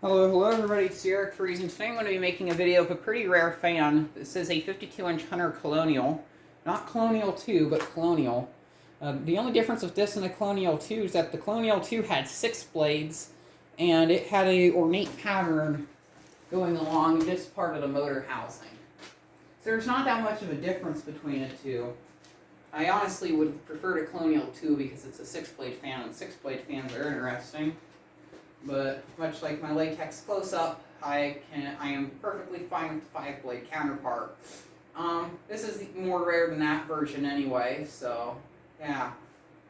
Hello everybody, it's Eric Freeze, and today I'm going to be making a video of a pretty rare fan. This is a 52-inch Hunter Colonial. Not Colonial 2, but Colonial. The only difference with this and the Colonial 2 is that the Colonial 2 had 6 blades, and it had a ornate pattern going along this part of the motor housing. So there's not that much of a difference between the two. I honestly would prefer the Colonial 2 because it's a 6-blade fan, and 6-blade fans are interesting. But much like my latex close-up, I am perfectly fine with the 5-blade counterpart. This is more rare than that version anyway, so yeah.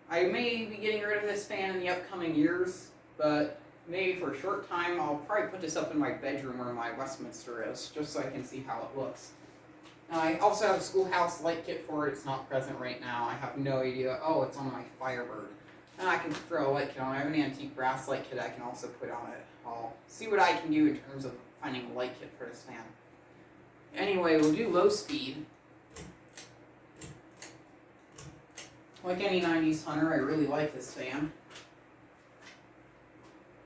I may be getting rid of this fan in the upcoming years, but maybe for a short time. I'll probably put this up in my bedroom where my Westminster is, just so I can see how it looks. I also have a schoolhouse light kit for it. It's not present right now. I have no idea. Oh, it's on my Firebird. And I can throw a light kit on it. I have an antique brass light kit I can also put on it. I'll see what I can do in terms of finding a light kit for this fan. Anyway, we'll do low speed. Like any 90s Hunter, I really like this fan.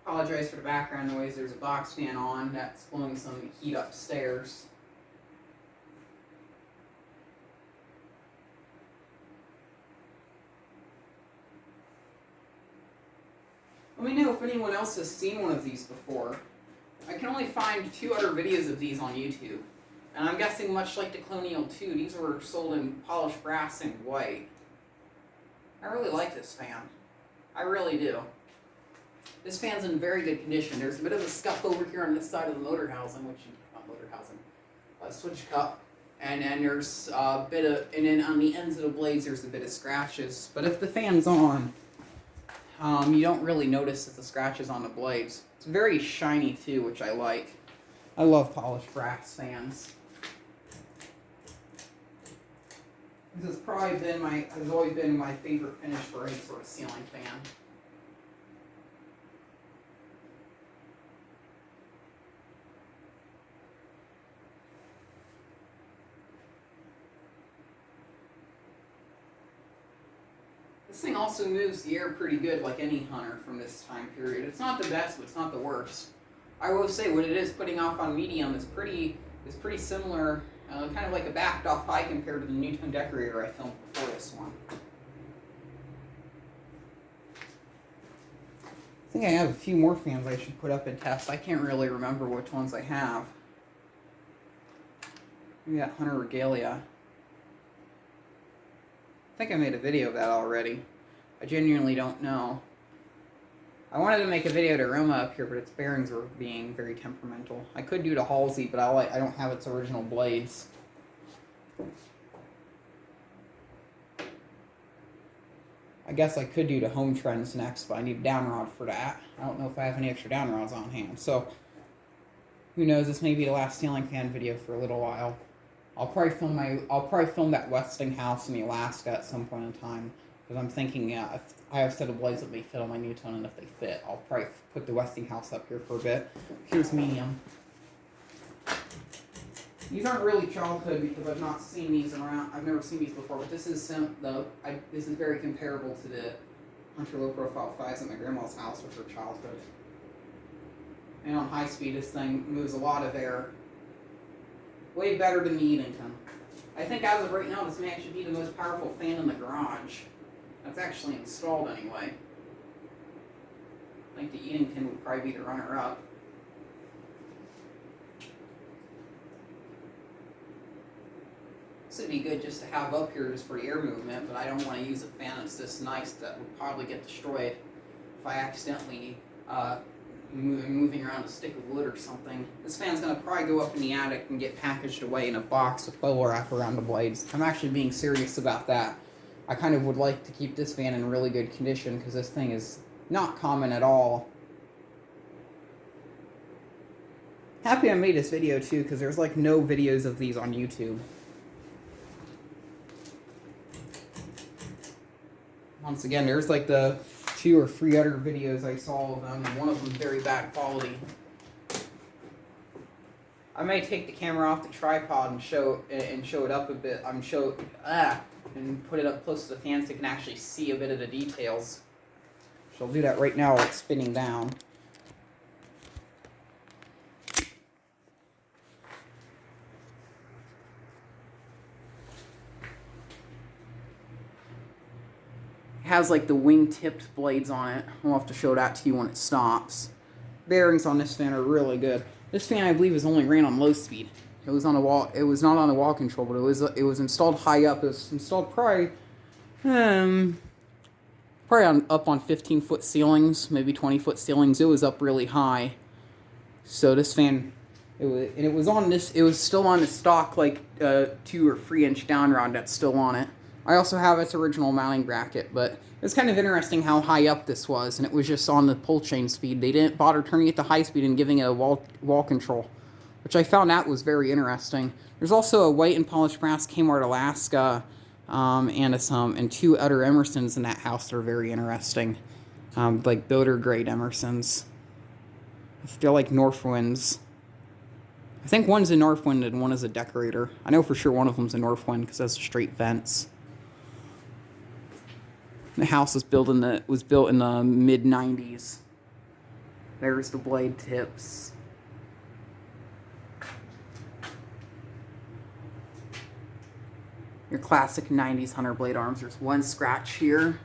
Apologize for the background noise. There's a box fan on that's blowing some heat upstairs. Let me know if anyone else has seen one of these before. I can only find 2 other videos of these on YouTube. And I'm guessing much like the Colonial 2, these were sold in polished brass and white. I really like this fan. I really do. This fan's in very good condition. There's a bit of a scuff over here on this side of the motor housing, switch cup. And then there's a bit of, and then on the ends of the blades there's a bit of scratches. But if the fan's on, you don't really notice the scratches on the blades. It's very shiny too, which I like. I love polished brass fans. This has probably been has always been my favorite finish for any sort of ceiling fan. This thing also moves the air pretty good, like any Hunter from this time period. It's not the best, but it's not the worst. I will say what it is putting off on medium is pretty similar, kind of like a backed off high compared to the Newton Decorator I filmed before this one. I think I have a few more fans I should put up and test. I can't really remember which ones I have. We got Hunter Regalia. I think I made a video of that already. I genuinely don't know. I wanted to make a video to Roma up here, but its bearings were being very temperamental. I could do to Halsey, but I don't have its original blades. I guess I could do to Home Trends next, but I need a downrod for that. I don't know if I have any extra downrods on hand, so who knows? This may be the last ceiling fan video for a little while. I'll probably film that Westinghouse in Alaska at some point in time, because I'm thinking, if I have a set of blades that may fit on my Newton, and if they fit, I'll probably put the Westinghouse up here for a bit. Here's medium. These aren't really childhood because I've not seen these around. I've never seen these before, but this is this is very comparable to the Hunter low profile 5s at my grandma's house, which are childhood. And on high speed, this thing moves a lot of air. Way better than the Eatington. I think as of right now, this may actually be the most powerful fan in the garage. That's actually installed anyway. I think the Eatington would probably be the runner-up. This would be good just to have up here just for the air movement, but I don't want to use a fan that's this nice that would probably get destroyed if I accidentally moving around a stick of wood or something. This fan's going to probably go up in the attic and get packaged away in a box with bubble wrap around the blades. I'm actually being serious about that. I kind of would like to keep this fan in really good condition because this thing is not common at all. Happy I made this video too because there's like no videos of these on YouTube. Once again, there's like the 2 or 3 other videos I saw of them, and one of them very bad quality. I may take the camera off the tripod and show it up a bit. And put it up close to the fan so you can actually see a bit of the details. So I'll do that right now while it's spinning down. has like the wing-tipped blades on it. I'll have to show that to you when it stops. Bearings on this fan are really good. This fan, I believe, is only ran on low speed. It was on a wall. It was not on a wall control, but it was installed high up. It was installed probably up on 15-foot ceilings, maybe 20-foot ceilings. It was up really high. So this fan, it was still on the stock like 2 or 3 inch down rod that's still on it. I also have its original mounting bracket, but it's kind of interesting how high up this was, and it was just on the pull chain speed. They didn't bother turning it to high speed and giving it a wall control, which I found out was very interesting. There's also a white and polished brass Kmart Alaska, and 2 other Emersons in that house that are very interesting, like builder grade Emersons. They're like Northwinds. I think one's a Northwind and one is a decorator. I know for sure one of them's a Northwind because that's straight vents. The house was built in the mid-90s. There's the blade tips. Your classic 90s Hunter blade arms. There's one scratch here.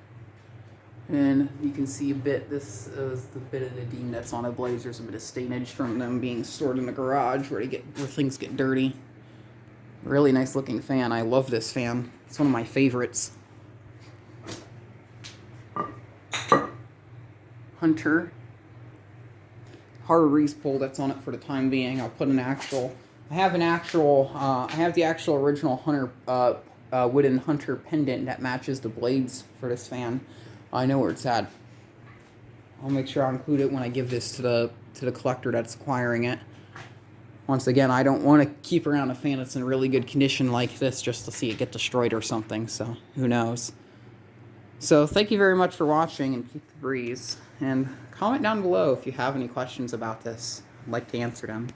And you can see a bit, this is the bit of the ding that's on the blades. There's a bit of stainage from them being stored in the garage where things get dirty. Really nice looking fan. I love this fan. It's one of my favorites. Hunter. Harvey's pole that's on it for the time being. I'll put I have the actual original Hunter, wooden Hunter pendant that matches the blades for this fan. I know where it's at. I'll make sure I include it when I give this to the collector that's acquiring it. Once again, I don't want to keep around a fan that's in really good condition like this just to see it get destroyed or something, so who knows. So thank you very much for watching, and keep the breeze. And comment down below if you have any questions about this. I'd like to answer them.